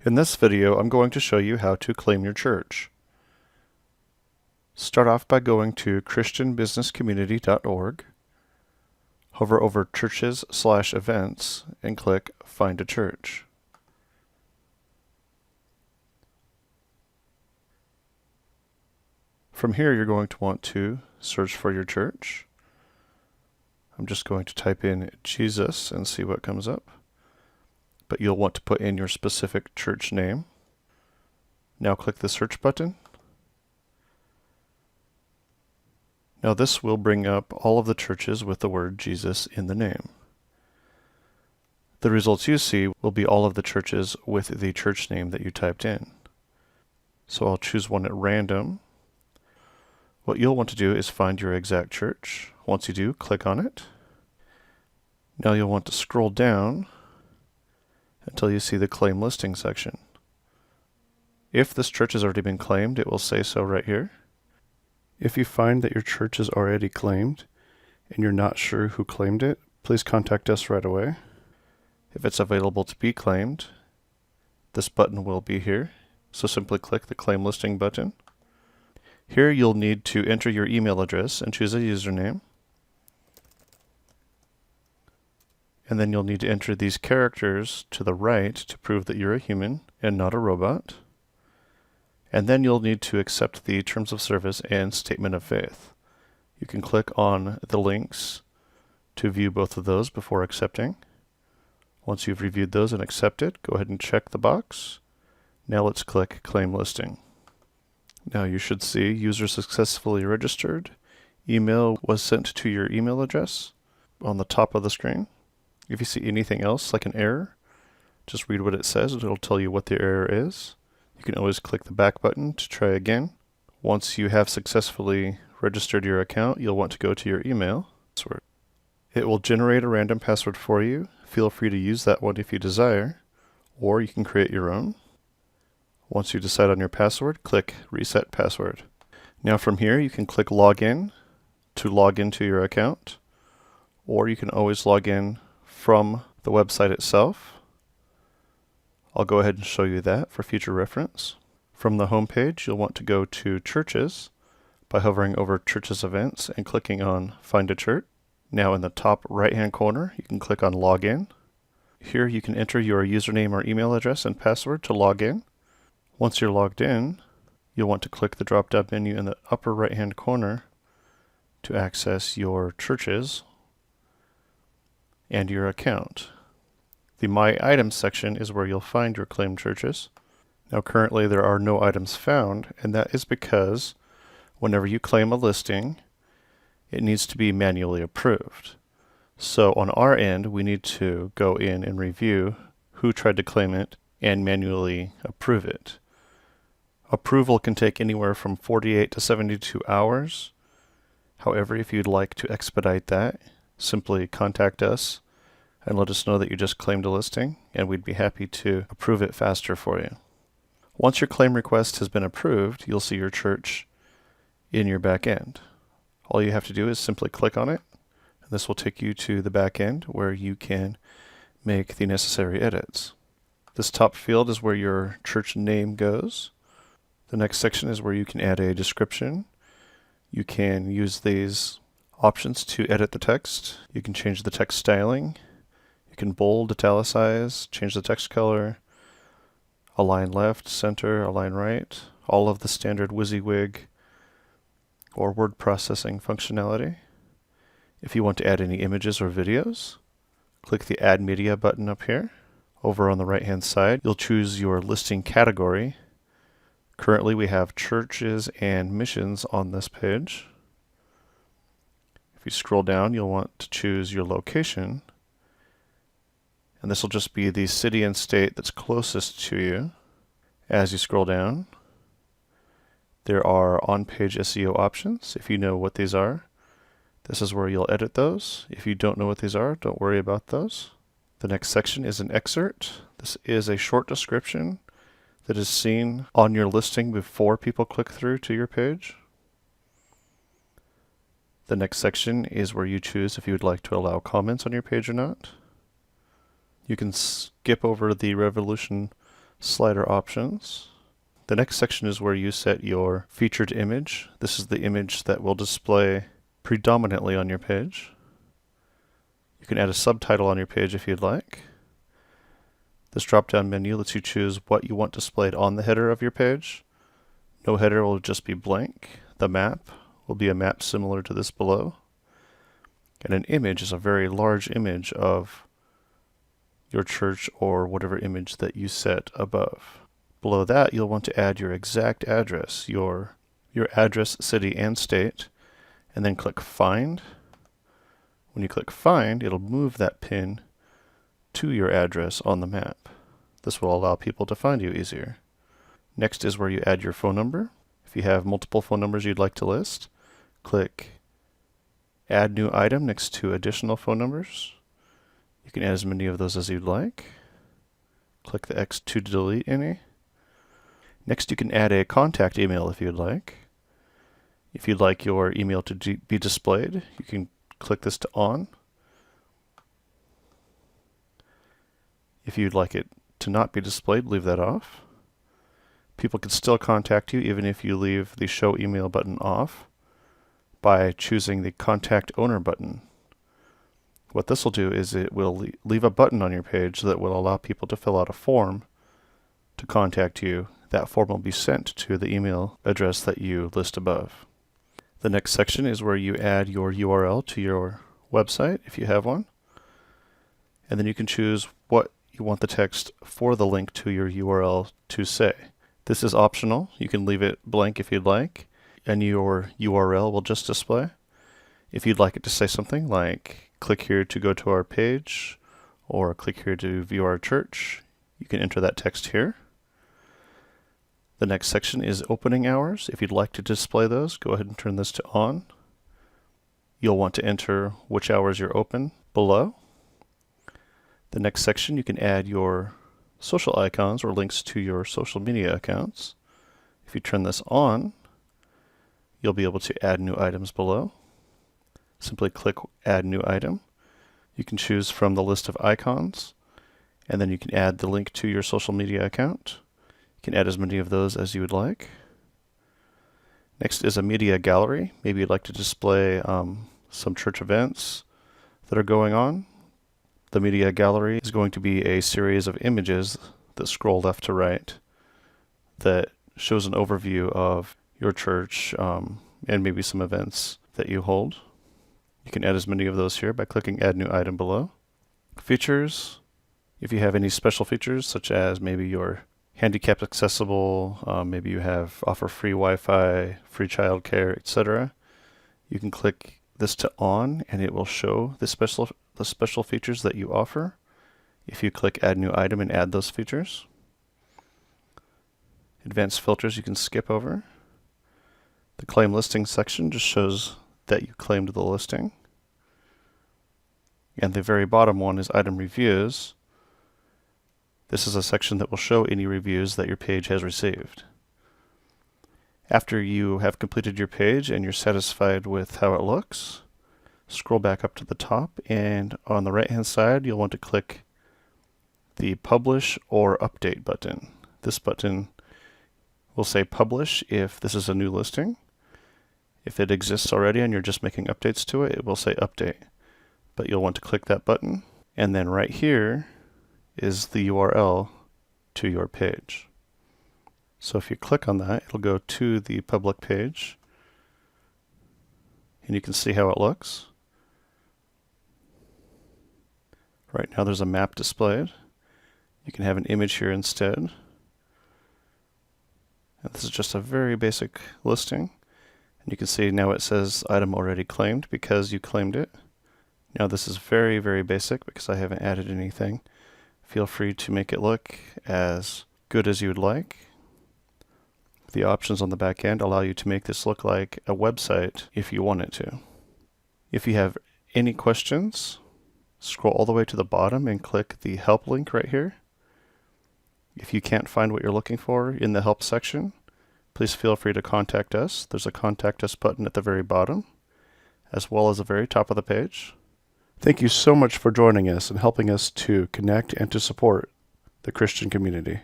In this video, I'm going to show you how to claim your church. Start off by going to christianbusinesscommunity.org, hover over churches/events, and click Find a Church. From here, you're going to want to search for your church. I'm just going to type in Jesus and see what comes up. But you'll want to put in your specific church name. Now click the search button. Now this will bring up all of the churches with the word Jesus in the name. The results you see will be all of the churches with the church name that you typed in. So I'll choose one at random. What you'll want to do is find your exact church. Once you do, click on it. Now you'll want to scroll down until you see the claim listing section. If this church has already been claimed, it will say so right here. If you find that your church is already claimed and you're not sure who claimed it, please contact us right away. If it's available to be claimed, this button will be here. So simply click the Claim Listing button. Here you'll need to enter your email address and choose a username. And then you'll need to enter these characters to the right to prove that you're a human and not a robot. And then you'll need to accept the Terms of Service and Statement of Faith. You can click on the links to view both of those before accepting. Once you've reviewed those and accepted, go ahead and check the box. Now let's click Claim Listing. Now you should see user successfully registered. Email was sent to your email address on the top of the screen. If you see anything else like an error, just read what it says. It'll tell you what the error is. You can always click the back button to try again. Once you have successfully registered your account, you'll want to go to your email password. It will generate a random password for you. Feel free to use that one if you desire, or you can create your own. Once you decide on your password, click Reset Password. Now from here, you can click Login to log into your account, or you can always log in from the website itself. I'll go ahead and show you that for future reference. From the home page, you'll want to go to Churches by hovering over Churches Events and clicking on Find a Church. Now in the top right-hand corner, you can click on Login. Here you can enter your username or email address and password to log in. Once you're logged in, you'll want to click the drop-down menu in the upper right-hand corner to access your churches and your account. The My Items section is where you'll find your claimed churches. Now currently there are no items found, and that is because whenever you claim a listing, it needs to be manually approved. So on our end, we need to go in and review who tried to claim it and manually approve it. Approval can take anywhere from 48 to 72 hours. However, if you'd like to expedite that, simply contact us and let us know that you just claimed a listing, and we'd be happy to approve it faster for you. Once your claim request has been approved, you'll see your church in your back end. All you have to do is simply click on it, and this will take you to the back end where you can make the necessary edits. This top field is where your church name goes. The next section is where you can add a description. You can use these options to edit the text. You can change the text styling. You can bold, italicize, change the text color, align left, center, align right, all of the standard WYSIWYG or word processing functionality. If you want to add any images or videos, click the Add Media button up here. Over on the right-hand side, you'll choose your listing category. Currently, we have churches and missions on this page. If you scroll down, you'll want to choose your location. And this will just be the city and state that's closest to you. As you scroll down, there are on-page SEO options. If you know what these are, this is where you'll edit those. If you don't know what these are, don't worry about those. The next section is an excerpt. This is a short description that is seen on your listing before people click through to your page. The next section is where you choose if you would like to allow comments on your page or not. You can skip over the Revolution slider options. The next section is where you set your featured image. This is the image that will display predominantly on your page. You can add a subtitle on your page if you'd like. This drop-down menu lets you choose what you want displayed on the header of your page. No header will just be blank. The map will be a map similar to this below. And an image is a very large image of your church or whatever image that you set above. Below that, you'll want to add your exact address, your address, city, and state, and then click Find. When you click Find, it'll move that pin to your address on the map. This will allow people to find you easier. Next is where you add your phone number. If you have multiple phone numbers you'd like to list, click Add New Item next to additional phone numbers. You can add as many of those as you'd like. Click the X to delete any. Next, you can add a contact email if you'd like. If you'd like your email to be displayed, you can click this to On. If you'd like it to not be displayed, leave that off. People can still contact you even if you leave the Show Email button off by choosing the Contact Owner button. What this will do is it will leave a button on your page that will allow people to fill out a form to contact you. That form will be sent to the email address that you list above. The next section is where you add your URL to your website if you have one. And then you can choose what you want the text for the link to your URL to say. This is optional. You can leave it blank if you'd like, and your URL will just display. If you'd like it to say something like, click here to go to our page, or click here to view our church, you can enter that text here. The next section is opening hours. If you'd like to display those, go ahead and turn this to On. You'll want to enter which hours you're open below. The next section, you can add your social icons or links to your social media accounts. If you turn this on, you'll be able to add new items below. Simply click Add New Item. You can choose from the list of icons, and then you can add the link to your social media account. You can add as many of those as you would like. Next is a media gallery. Maybe you'd like to display some church events that are going on. The media gallery is going to be a series of images that scroll left to right that shows an overview of your church and maybe some events that you hold. You can add as many of those here by clicking Add New Item below. Features. If you have any special features, such as maybe your handicap accessible, maybe you offer free Wi-Fi, free childcare, etc. You can click this to On, and it will show the special features that you offer. If you click Add New Item and add those features. Advanced filters you can skip over. The Claim Listing section just shows that you claimed the listing. And the very bottom one is Item Reviews. This is a section that will show any reviews that your page has received. After you have completed your page and you're satisfied with how it looks, scroll back up to the top, and on the right hand side you'll want to click the Publish or Update button. This button will say Publish if this is a new listing. If it exists already and you're just making updates to it, it will say Update. But you'll want to click that button, and then right here is the URL to your page. So if you click on that, it'll go to the public page, and you can see how it looks. Right now there's a map displayed. You can have an image here instead. And this is just a very basic listing. And you can see now it says item already claimed because you claimed it. Now this is very, very basic because I haven't added anything. Feel free to make it look as good as you would like. The options on the back end allow you to make this look like a website if you want it to. If you have any questions, scroll all the way to the bottom and click the Help link right here. If you can't find what you're looking for in the Help section, please feel free to contact us. There's a Contact Us button at the very bottom, as well as the very top of the page. Thank you so much for joining us and helping us to connect and to support the Christian community.